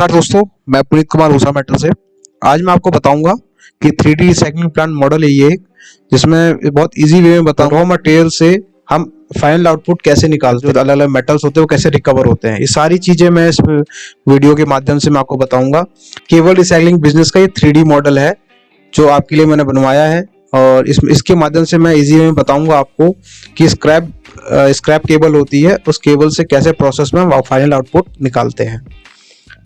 नमस्कार दोस्तों, मैं पुनीत कुमार उषा मेटल से। आज मैं आपको बताऊंगा कि 3D रिसाइकलिंग प्लांट मॉडल है ये, जिसमें बहुत इजी वे में बताऊंगा रॉ मटेरियल से हम फाइनल आउटपुट कैसे निकालते हैं, जो अलग अलग मेटल्स होते हैं वो कैसे रिकवर होते हैं। ये सारी चीजें मैं इस वीडियो के माध्यम से मैं आपको बताऊंगा। केवल रिसाइकलिंग बिजनेस का ये 3D मॉडल है जो आपके लिए मैंने बनवाया है, और इसके माध्यम से मैं इजी वे में बताऊंगा आपको कि स्क्रैप केबल होती है, उस केबल से कैसे प्रोसेस में हम फाइनल आउटपुट निकालते हैं।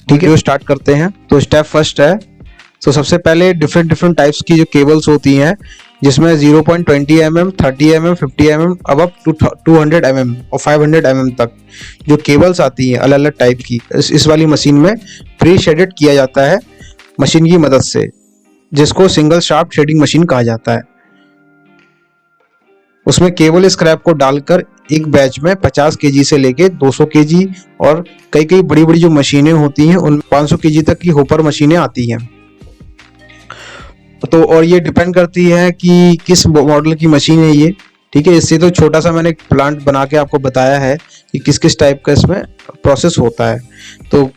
ठीक है, जो स्टार्ट करते हैं तो स्टेप फर्स्ट है। तो सबसे पहले डिफरेंट टाइप्स की जो केबल्स होती हैं, जिसमें 0.20 mm, 30 mm, 50 mm, अब 200 mm और 500 mm तक जो केबल्स आती हैं अलग अलग टाइप की, इस वाली मशीन में प्री शेडेड किया जाता है मशीन की मदद से, जिसको सिंगल शाफ्ट शेडिंग मशीन कहा जाता है। उसमें केबल स्क्रैप को डालकर एक बैच में 50 kg से लेके 200 kg और कई बड़ी बड़ी जो मशीनें होती हैं उन 500 kg तक की होपर मशीनें आती हैं। तो और ये डिपेंड करती है कि किस मॉडल की मशीन है ये। ठीक है, इससे तो छोटा सा मैंने एक प्लांट बना के आपको बताया है कि किस किस टाइप का इसमें प्रोसेस होता है। तो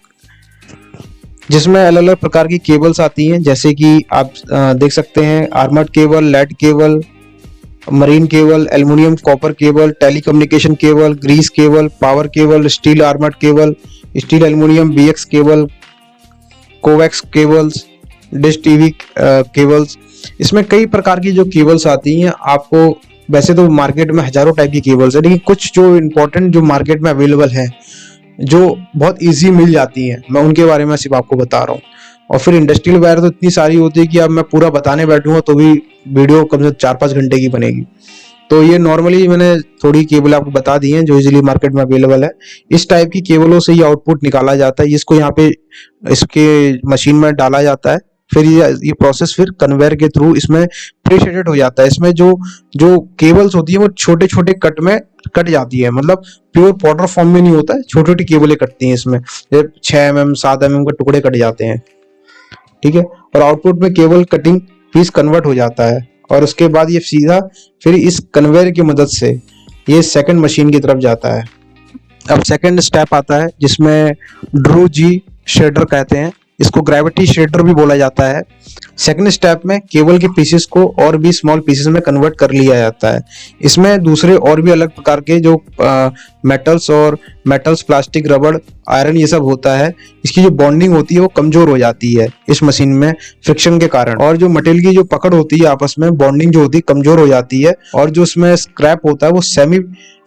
जिसमें अलग अलग प्रकार की केबल्स आती हैं, जैसे कि आप देख सकते हैं armoured cable, lead cable, marine cable, aluminium copper cable, telecommunication cable, grease cable, power cable, steel armoured cable, steel aluminium BX cable, coaxial cables, dish TV cables. इसमें कई प्रकार की जो केबल्स आती हैं। आपको वैसे तो मार्केट में हजारों टाइप की केबल्स है, लेकिन कुछ जो इम्पोर्टेंट जो मार्केट में अवेलेबल है, जो बहुत इजी मिल जाती हैं, मैं उनके बारे में सिर्फ आपको बता रहा हूँ। और फिर इंडस्ट्रियल वायर तो इतनी सारी होती है कि अब मैं पूरा बताने बैठूंगा तो भी वीडियो कम से कम 4-5 घंटे की बनेगी। तो ये नॉर्मली मैंने थोड़ी केबल आपको बता दी हैं जो इजीली मार्केट में अवेलेबल है। इस टाइप की केबलों से ये आउटपुट निकाला जाता है, जिसको यहाँ पे इसके मशीन में डाला जाता है। फिर ये प्रोसेस फिर कन्वेयर के थ्रू इसमें प्री शेडेड हो जाता है। इसमें जो केबल्स होती है वो छोटे छोटे कट में कट जाती है, मतलब प्योर पाउडर फॉर्म में नहीं होता है, छोटी छोटी केबलें कटती हैं इसमें, 6 mm 7 mm के टुकड़े कट जाते हैं। ठीक है, और आउटपुट में केबल कटिंग पीस कन्वर्ट हो जाता है, और उसके बाद ये सीधा फिर इस कन्वेयर की मदद से ये सेकंड मशीन की तरफ जाता है। अब सेकंड स्टेप आता है जिसमें ड्रू जी शेडर कहते हैं, इसको ग्रेविटी शेडर भी बोला जाता है। सेकंड स्टेप में केबल के पीसेस को और भी स्मॉल पीसेस में कन्वर्ट कर लिया जाता है। इसमें दूसरे और भी अलग प्रकार के जो मेटल्स, प्लास्टिक, रबड़, आयरन, ये सब होता है। इसकी जो बॉन्डिंग होती है वो कमजोर हो जाती है इस मशीन में फ्रिक्शन के कारण, और जो मटेरियल की जो पकड़ होती है आपस में, बॉन्डिंग जो होती है कमजोर हो जाती है, और जो उसमें स्क्रैप होता है वो सेमी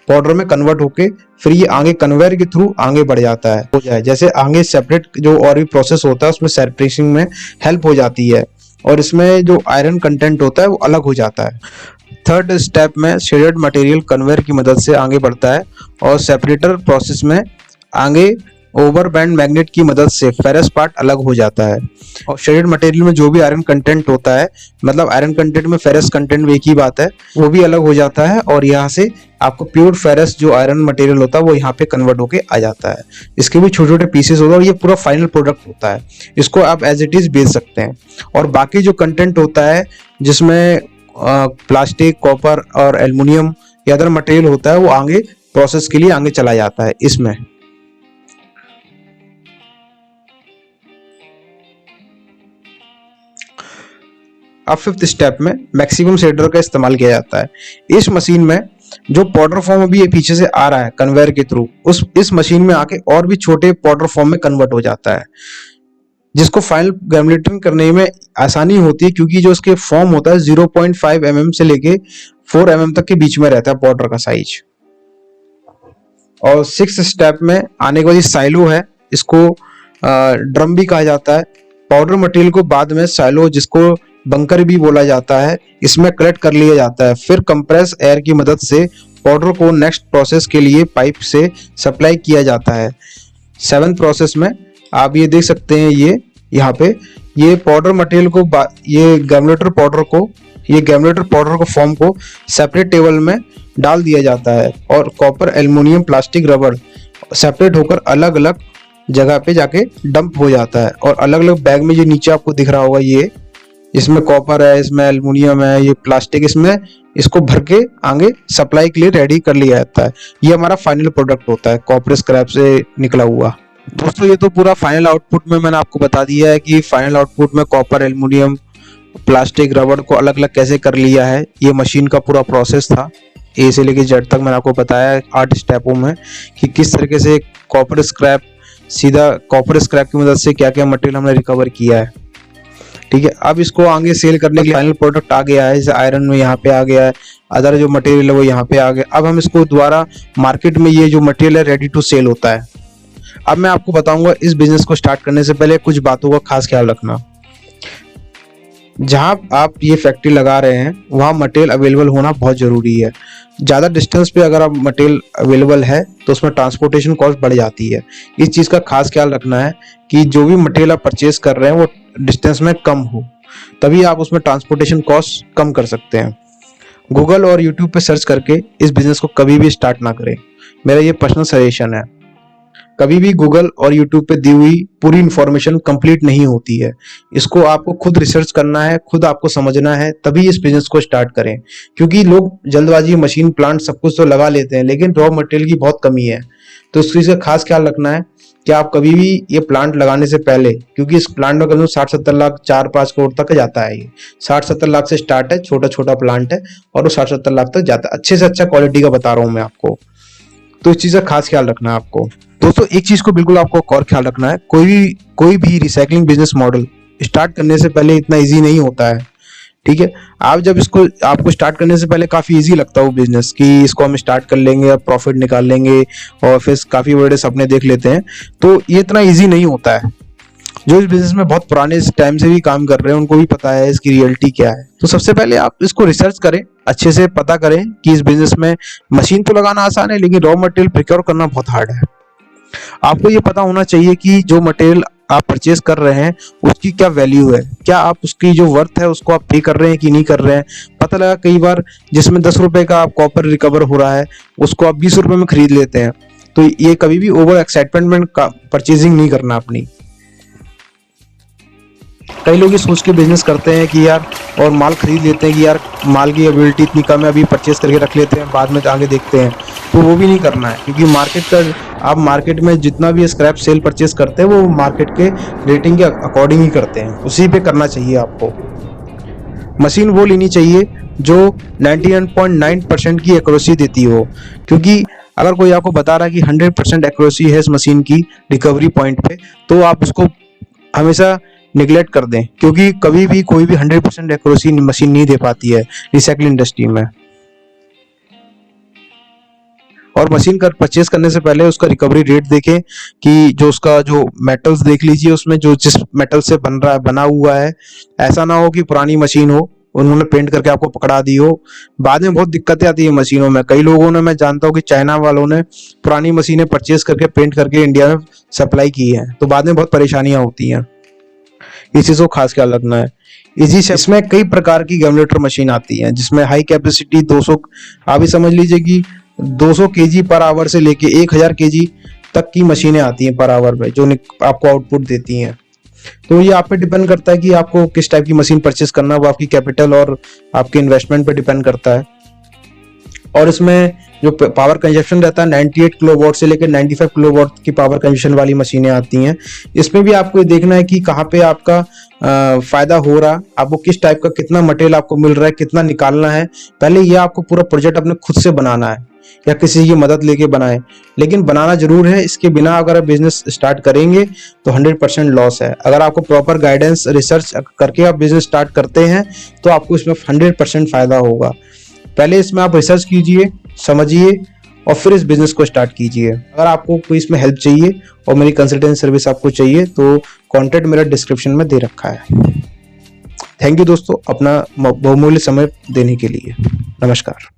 पाउडर में कन्वर्ट होके फिर ये आगे कन्वेयर के थ्रू आगे बढ़ जाता है। हो जाए जैसे आगे सेपरेट जो और भी प्रोसेस होता है उसमें सेपरेशन में हेल्प हो जाती है, और इसमें जो आयरन कंटेंट होता है वो अलग हो जाता है। थर्ड स्टेप में शेडेड मटेरियल कन्वेयर की मदद से आगे बढ़ता है, और सेपरेटर प्रोसेस में आगे ओवर बैंड मैग्नेट की मदद से फेरस पार्ट अलग हो जाता है। और शेडेड मटेरियल में जो भी आयरन कंटेंट होता है, मतलब आयरन कंटेंट में फेरस कंटेंट भी एक ही बात है, वो भी अलग हो जाता है, और यहाँ से आपको प्योर फेरस जो आयरन मटेरियल होता है वो यहाँ पे कन्वर्ट होके आ जाता है। इसके भी छोटे छोटे पीसेस होता है, और ये पूरा फाइनल प्रोडक्ट होता है। इसको आप एज इट इज बेच सकते हैं। और बाकी जो कंटेंट होता है जिसमें प्लास्टिक, कॉपर और एल्युमिनियम या अदर मटेरियल होता है, वो आगे प्रोसेस के लिए आगे चला जाता है इसमें। अब फिफ्थ स्टेप में मैक्सिमम शेडर का इस्तेमाल किया जाता है। इस मशीन में जो पाउडर फॉर्म अभी ये पीछे से आ रहा है कन्वेयर के थ्रू, इस मशीन में आके और भी छोटे पाउडर फॉर्म में कन्वर्ट हो जाता है, जिसको फाइनल ग्रेनुलेटिंग करने में आसानी होती है, क्योंकि जो इसके फॉर्म होता है 0.5 mm से लेके 4 mm तक के बीच में रहता है पाउडर का साइज। और सिक्स्थ स्टेप में आने के बाद साइलो है, इसको ड्रम भी कहा जाता है। पाउडर मटेरियल को बाद में साइलो, जिसको बंकर भी बोला जाता है, इसमें कलेक्ट कर लिया जाता है। फिर कंप्रेस एयर की मदद से पाउडर को नेक्स्ट प्रोसेस के लिए पाइप से सप्लाई किया जाता है। 7th प्रोसेस में आप ये देख सकते हैं, ये यहाँ पे ये पाउडर मटेरियल को ये ग्रेनुलेटर पाउडर को फॉर्म को सेपरेट टेबल में डाल दिया जाता है, और कॉपर, एल्युमिनियम, प्लास्टिक, रबड़ सेपरेट होकर अलग अलग जगह पे जाके डंप हो जाता है। और अलग अलग बैग में जो नीचे आपको दिख रहा होगा, ये इसमें कॉपर है, इसमें एल्युमिनियम है, ये प्लास्टिक, इसमें इसको भर के आगे सप्लाई के लिए रेडी कर लिया जाता है। ये हमारा फाइनल प्रोडक्ट होता है कॉपर स्क्रैप से निकला हुआ। दोस्तों ये तो पूरा फाइनल आउटपुट में मैंने आपको बता दिया है कि फाइनल आउटपुट में कॉपर, एल्युमिनियम, प्लास्टिक, रबड़ को अलग अलग कैसे कर लिया है। ये मशीन का पूरा प्रोसेस था, ए से लेके जेड तक मैंने आपको बताया है 8 स्टेपों में कि किस तरीके से कॉपर स्क्रैप, सीधा कॉपर स्क्रैप की मदद से क्या क्या मटेरियल हमने रिकवर किया है। ठीक है, अब इसको आगे सेल करने के लिए फाइनल प्रोडक्ट आ गया है, जैसे आयरन में यहाँ पे आ गया है, अदर जो मटेरियल है वो यहाँ पे आ गया। अब हम इसको दोबारा मार्केट में ये जो मटेरियल है रेडी टू सेल होता है। अब मैं आपको बताऊंगा इस बिजनेस को स्टार्ट करने से पहले कुछ बातों का खास ख्याल रखना। जहां आप ये फैक्ट्री लगा रहे हैं वहां मटेरियल अवेलेबल होना बहुत जरूरी है। ज़्यादा डिस्टेंस पे अगर आप मटेरियल अवेलेबल है तो उसमें ट्रांसपोर्टेशन कॉस्ट बढ़ जाती है। इस चीज़ का खास ख्याल रखना है कि जो भी मटेरियल आप परचेज कर रहे हैं वो डिस्टेंस में कम हो, तभी आप उसमें ट्रांसपोर्टेशन कॉस्ट कम कर सकते हैं। गूगल और यूट्यूब पे सर्च करके इस बिजनेस को कभी भी स्टार्ट ना करें, मेरा ये पर्सनल सजेशन है। कभी भी गूगल और यूट्यूब पे दी हुई पूरी इंफॉर्मेशन कंप्लीट नहीं होती है। इसको आपको खुद रिसर्च करना है, खुद आपको समझना है, तभी इस बिजनेस को स्टार्ट करें। क्योंकि लोग जल्दबाजी, मशीन, प्लांट सब कुछ तो लगा लेते हैं, लेकिन रॉ मटेरियल की बहुत कमी है। तो इस चीज का खास ख्याल रखना है कि आप कभी भी ये प्लांट लगाने से पहले, क्योंकि इस प्लांट में करीब 60-70 लाख, 4-5 करोड़ तक जाता है। ये 60-70 लाख से स्टार्ट है, छोटा छोटा प्लांट है और वो 60-70 लाख तक जाता है। अच्छे से अच्छा क्वालिटी का बता रहा हूँ मैं आपको, तो इस चीज का खास ख्याल रखना है आपको। दोस्तों एक चीज को बिल्कुल आपको और ख्याल रखना है, कोई भी रिसाइकलिंग बिजनेस मॉडल स्टार्ट करने से पहले इतना इजी नहीं होता है। ठीक है, आप जब इसको आपको स्टार्ट करने से पहले काफी इजी लगता है वो बिजनेस कि इसको हम स्टार्ट कर लेंगे, प्रॉफिट निकाल लेंगे और फिर काफी बड़े सपने देख लेते हैं, तो ये इतना इजी नहीं होता है। जो इस बिजनेस में बहुत पुराने टाइम से भी काम कर रहे हैं उनको भी पता है इसकी रियलिटी क्या है। तो सबसे पहले आप इसको रिसर्च करें, अच्छे से पता करें कि इस बिजनेस में मशीन तो लगाना आसान है लेकिन रॉ मटेरियल प्रोक्योर करना बहुत हार्ड है। आपको ये पता होना चाहिए कि जो मटेरियल आप परचेज कर रहे हैं उसकी क्या वैल्यू है, क्या आप उसकी जो वर्थ है उसको आप पे कर रहे हैं कि नहीं कर रहे हैं। पता लगा कई बार जिसमें 10 रुपए का आप कॉपर रिकवर हो रहा है उसको आप 20 रुपए में खरीद लेते हैं। तो ये कभी भी ओवर एक्साइटमेंट में परचेजिंग नहीं करना अपनी। कई लोग ये सोच के बिजनेस करते हैं कि यार, और माल खरीद लेते हैं कि यार माल की अवेलेबिलिटी इतनी कम है, अभी परचेज करके रख लेते हैं, बाद में आगे देखते हैं। तो वो भी नहीं करना है, क्योंकि मार्केट का, आप मार्केट में जितना भी स्क्रैप सेल परचेज करते हैं वो मार्केट के रेटिंग के अकॉर्डिंग ही करते हैं, उसी पे करना चाहिए आपको। मशीन वो लेनी चाहिए जो 99.9% की एक्यूरेसी देती हो, क्योंकि अगर कोई आपको बता रहा है कि 100% एक्यूरेसी है इस मशीन की रिकवरी पॉइंट पे, तो आप उसको हमेशा निगलेक्ट कर दें, क्योंकि कभी भी कोई भी 100% एक्यूरेसी मशीन नहीं दे पाती है रिसाइकलिंग इंडस्ट्री में। और मशीन का परचेज करने से पहले उसका रिकवरी रेट देखें कि जो उसका जो मेटल्स देख लीजिए, उसमें जो जिस मेटल से बना हुआ है। ऐसा ना हो कि पुरानी मशीन हो, उन्होंने पेंट करके आपको पकड़ा दी हो, बाद में बहुत दिक्कतें आती है मशीनों में। कई लोगों ने, मैं जानता हूँ कि चाइना वालों ने पुरानी मशीनें परचेज करके पेंट करके इंडिया में सप्लाई की है, तो बाद में बहुत परेशानियां होती हैं। इस चीज को खास ख्याल रखना है। इसमें कई प्रकार की गैमलेटर मशीन आती है, जिसमें हाई कैपेसिटी 200, आप ही समझ लीजिए कि 200 केजी पर आवर से लेके 1000 केजी तक की मशीनें आती हैं पर आवर में, जो आपको आउटपुट देती हैं। तो ये आप पे डिपेंड करता है कि आपको किस टाइप की मशीन परचेज करना है, वो आपकी कैपिटल और आपके इन्वेस्टमेंट पे डिपेंड करता है। और इसमें जो पावर कंजप्शन रहता है 98 किलोवाट से लेकर 95 किलोवाट की पावर कंजप्शन वाली मशीनें आती हैं। इसमें भी आपको देखना है कि कहाँ पे आपका फायदा हो रहा, आपको किस टाइप का, कितना मटेरियल आपको मिल रहा है, कितना निकालना है। पहले ये आपको पूरा प्रोजेक्ट अपने खुद से बनाना है या किसी की मदद लेके बनाए, लेकिन बनाना जरूर है। इसके बिना अगर आप बिजनेस स्टार्ट करेंगे तो 100% लॉस है। अगर आपको प्रॉपर गाइडेंस, रिसर्च करके आप बिजनेस स्टार्ट करते हैं तो आपको इसमें 100% फायदा होगा। पहले इसमें आप रिसर्च कीजिए, समझिए और फिर इस बिजनेस को स्टार्ट कीजिए। अगर आपको कोई इसमें हेल्प चाहिए और मेरी कंसल्टेंसी सर्विस आपको चाहिए तो कॉन्टैक्ट मेरा डिस्क्रिप्शन में दे रखा है। थैंक यू दोस्तों, अपना बहुमूल्य समय देने के लिए। नमस्कार।